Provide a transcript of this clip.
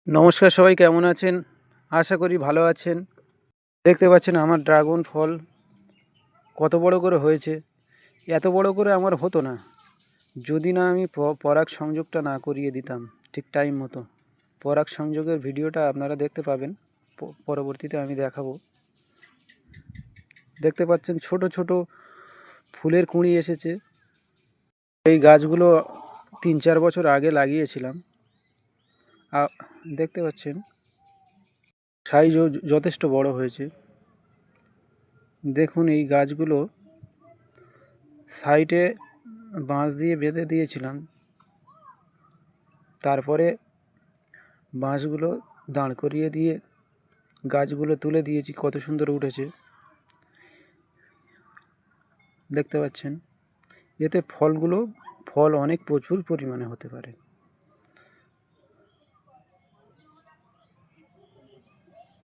নমস্কার, সবাই কেমন আছেন? আশা করি ভালো আছেন। দেখতে পাচ্ছেন আমার ড্রাগন ফল কত বড় করে হয়েছে। এত বড় করে আমার হতো না যদি না আমি পরাগ সংযোগটা না করিয়ে দিতাম ঠিক টাইম মতো। পরাগ সংযোগের ভিডিওটা আপনারা দেখতে পাবেন, পরবর্তীতে আমি দেখাবো। দেখতে পাচ্ছেন ছোট ছোট ফুলের কুঁড়ি এসেছে। এই গাছগুলো 3-4 বছর আগে লাগিয়েছিলাম। দেখতে পাচ্ছেন সাইজও যথেষ্ট বড় হয়েছে। দেখুন এই গাছগুলো সাইডে বাঁশ দিয়ে বেঁধে দিয়েছিলাম, তারপরে বাঁশগুলো দাঁড় করিয়ে দিয়ে গাছগুলো তুলে দিয়েছি। কত সুন্দর উঠেছে দেখতে পাচ্ছেন। এতে ফল অনেক প্রচুর পরিমাণে হতে পারে।